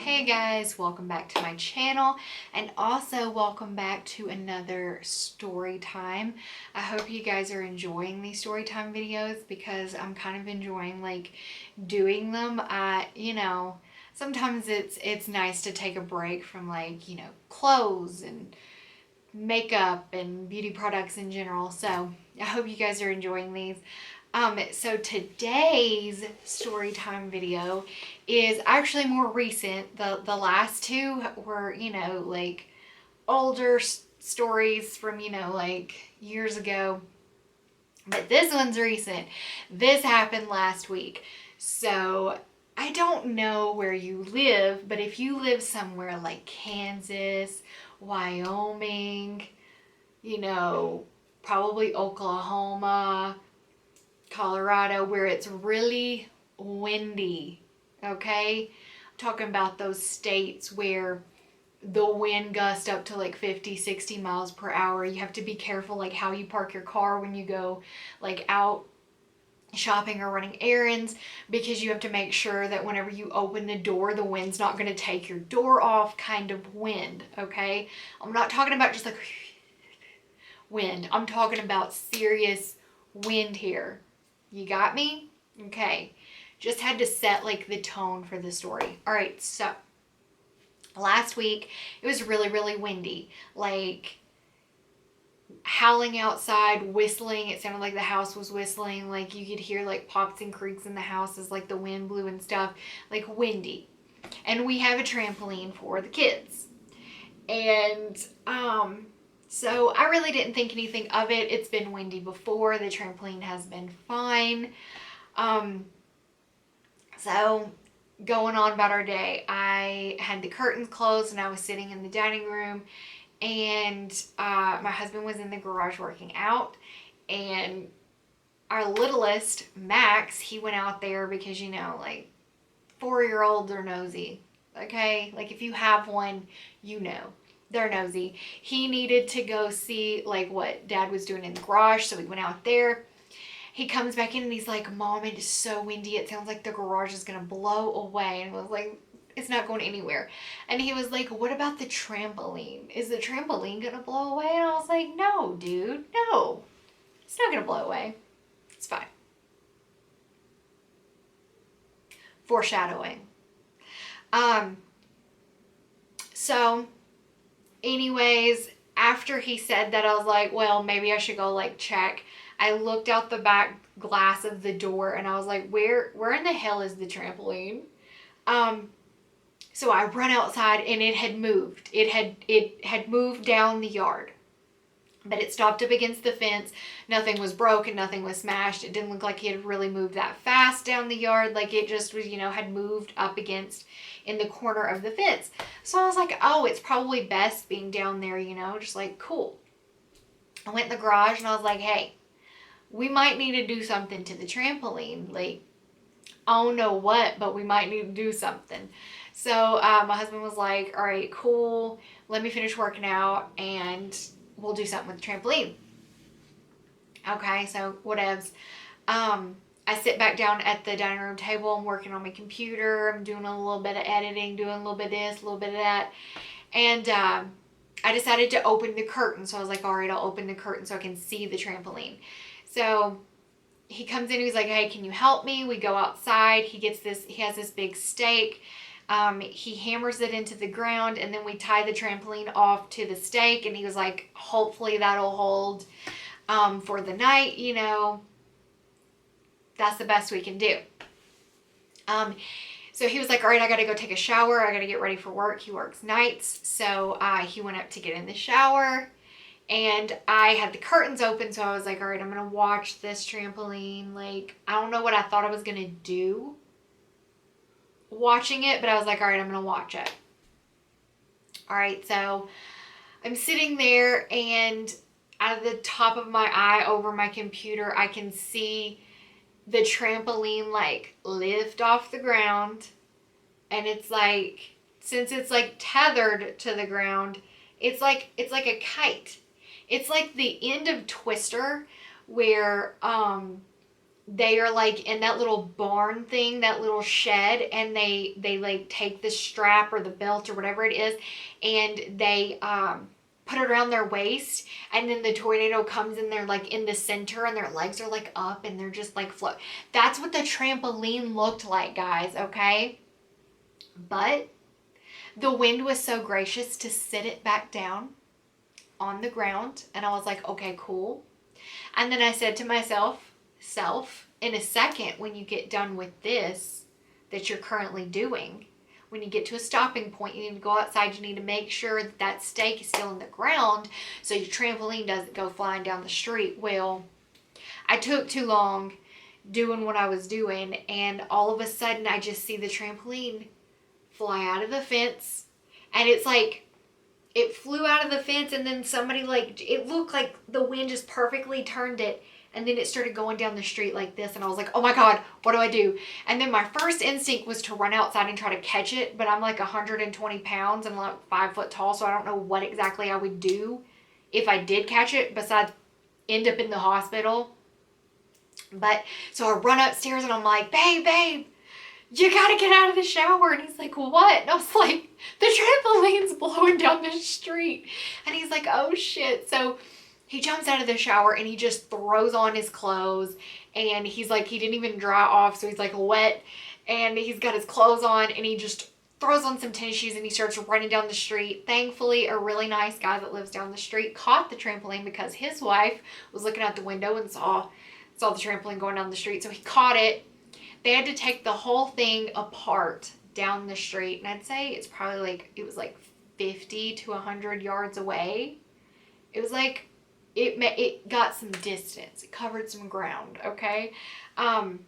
Hey guys, welcome back to my channel and also welcome back to another story time. I hope you guys are enjoying these story time videos because I'm kind of enjoying doing them. Sometimes it's nice to take a break from clothes and makeup and beauty products in general. So I hope you guys are enjoying these. So today's story time video is actually more recent. The last two were, older stories from, years ago. But this one's recent. This happened last week. So I don't know where you live, but if you live somewhere like Kansas, Wyoming, probably Oklahoma, Colorado, where it's really windy, okay? I'm talking about those states where the wind gusts up to 50, 60 miles per hour. You have to be careful how you park your car when you go out shopping or running errands, because you have to make sure that whenever you open the door, the wind's not going to take your door off kind of wind, okay? I'm not talking about just wind. I'm talking about serious wind here. You got me? Okay. Just had to set the tone for the story. All right, so last week it was really, really windy. Howling outside, whistling. It sounded like the house was whistling. You could hear pops and creaks in the house as the wind blew and stuff. Windy. And we have a trampoline for the kids. And so I really didn't think anything of it. It's been windy before. The trampoline has been fine. So going on about our day, I had the curtains closed and I was sitting in the dining room, and my husband was in the garage working out, and our littlest, Max, he went out there because, 4-year-olds are nosy, okay? If you have one, they're nosy. He needed to go see what Dad was doing in the garage, so we went out there. He comes back in and he's like, "Mom, it is so windy. It sounds like the garage is gonna blow away." And I was like, "It's not going anywhere." And he was like, "What about the trampoline? Is the trampoline gonna blow away?" And I was like, "No, dude, no. It's not gonna blow away. It's fine." Foreshadowing. So anyways, after he said that, I was like, well, maybe I should go check. I looked out the back glass of the door and I was like, where in the hell is the trampoline? So I run outside and it had moved. It had moved down the yard. But it stopped up against the fence. Nothing was broken, nothing was smashed. It didn't look like he had really moved that fast down the yard. It just was, had moved up against in the corner of the fence. So I was like, oh, it's probably best being down there, just cool. I went in the garage and I was like, hey, we might need to do something to the trampoline. I don't know what, but we might need to do something. So my husband was like, all right, cool. Let me finish working out and we'll do something with the trampoline. Okay, so whatevs. I sit back down at the dining room table. I'm working on my computer. I'm doing a little bit of editing, doing a little bit of this, a little bit of that. And I decided to open the curtain. So I was like, all right, I'll open the curtain so I can see the trampoline. So he comes in, he's like, hey, can you help me? We go outside. He has this big stake. He hammers it into the ground, and then we tie the trampoline off to the stake, and he was like, hopefully that'll hold for the night, that's the best we can do. So he was like, all right, I gotta go take a shower, I gotta get ready for work. He works nights, so he went up to get in the shower, and I had the curtains open, so I was like, all right, I'm gonna watch this trampoline. I don't know what I thought I was gonna do watching it, but I was like, all right, I'm gonna watch it. All right, so I'm sitting there, and out of the top of my eye over my computer, I can see the trampoline lift off the ground, and it's since it's tethered to the ground, it's like a kite. It's like the end of Twister where they are like in that little barn thing, that little shed, and they like take the strap or the belt or whatever it is, and they put it around their waist, and then the tornado comes and they're like in the center and their legs are like up and they're just like float. That's what the trampoline looked like, guys, okay? But the wind was so gracious to sit it back down on the ground, and I was like, okay, cool. And then I said to myself, in a second, when you get done with this that you're currently doing, when you get to a stopping point, you need to go outside. You need to make sure that that stake is still in the ground so your trampoline doesn't go flying down the street. Well, I took too long doing what I was doing, and all of a sudden I just see the trampoline fly out of the fence, and it's like it flew out of the fence, and then somebody, like, it looked like the wind just perfectly turned it, and then it started going down the street like this, and I was like, oh my God, what do I do? And then my first instinct was to run outside and try to catch it, but I'm like 120 pounds and like 5 foot tall, so I don't know what exactly I would do if I did catch it besides end up in the hospital. But so I run upstairs and I'm like, babe, you gotta get out of the shower. And he's like, what? And I was like, the trampoline's blowing down the street. And he's like, oh shit. So he jumps out of the shower and he just throws on his clothes, and he's like, he didn't even dry off, so he's like wet, and he's got his clothes on, and he just throws on some tennis shoes and he starts running down the street. Thankfully, a really nice guy that lives down the street caught the trampoline because his wife was looking out the window and saw the trampoline going down the street, so he caught it. They had to take the whole thing apart down the street, and I'd say it's probably like, it was like 50 to 100 yards away. It was like, it got some distance. It covered some ground, okay? But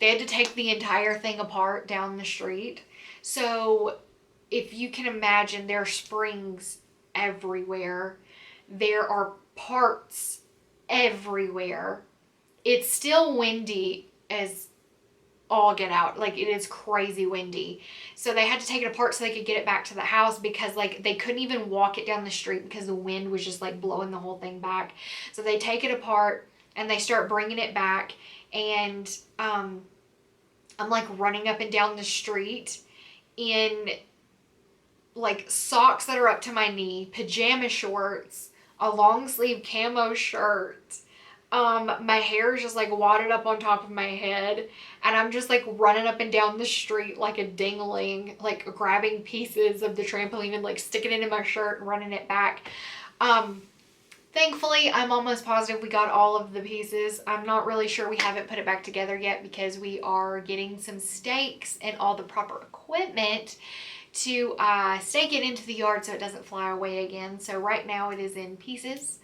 they had to take the entire thing apart down the street. So if you can imagine, there are springs everywhere. There are parts everywhere. It's still windy as all get out. Like, it is crazy windy. So they had to take it apart so they could get it back to the house, because like they couldn't even walk it down the street because the wind was just like blowing the whole thing back. So they take it apart and they start bringing it back, and I'm like running up and down the street in like socks that are up to my knee, pajama shorts, a long sleeve camo shirt. My hair is just like wadded up on top of my head, and I'm just like running up and down the street like a dingling, like grabbing pieces of the trampoline and like sticking it in my shirt and running it back. Thankfully, I'm almost positive we got all of the pieces. I'm not really sure, we haven't put it back together yet because we are getting some stakes and all the proper equipment to stake it into the yard so it doesn't fly away again. So right now it is in pieces.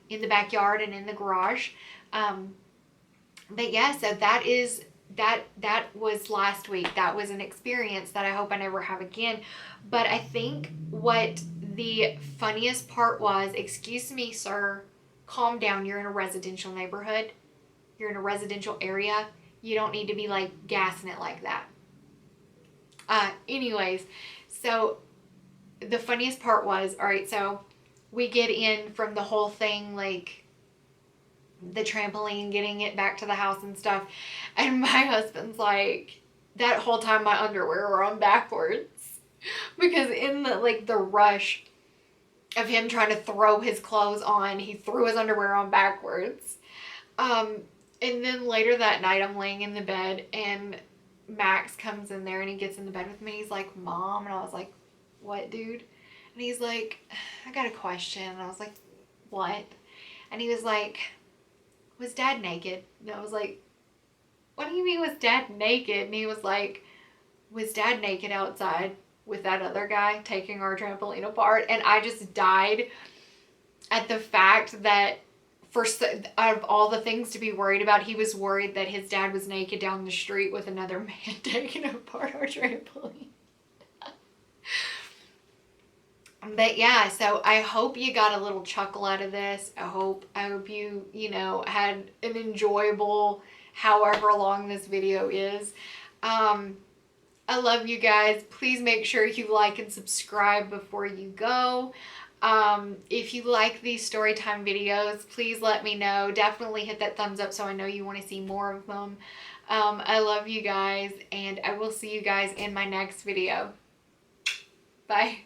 In the backyard and in the garage. But yeah, so that was last week. That was an experience that I hope I never have again. But I think what the funniest part was, excuse me, sir, calm down. You're in a residential neighborhood. You're in a residential area. You don't need to be like gassing it like that. Anyways, so the funniest part was, all right, so we get in from the whole thing, like the trampoline, getting it back to the house and stuff. And my husband's like, that whole time my underwear were on backwards. Because in the rush of him trying to throw his clothes on, he threw his underwear on backwards. And then later that night, I'm laying in the bed, and Max comes in there and he gets in the bed with me. He's like, Mom. And I was like, what, dude? And he's like, I got a question. And I was like, what? And he was like, was Dad naked? And I was like, what do you mean was Dad naked? And he was like, was Dad naked outside with that other guy taking our trampoline apart? And I just died at the fact that out of all the things to be worried about, he was worried that his dad was naked down the street with another man taking apart our trampoline. But yeah, so I hope you got a little chuckle out of this. I hope you, had an enjoyable however long this video is. I love you guys. Please make sure you like and subscribe before you go. If you like these story time videos, please let me know. Definitely hit that thumbs up so I know you want to see more of them. I love you guys, and I will see you guys in my next video. Bye.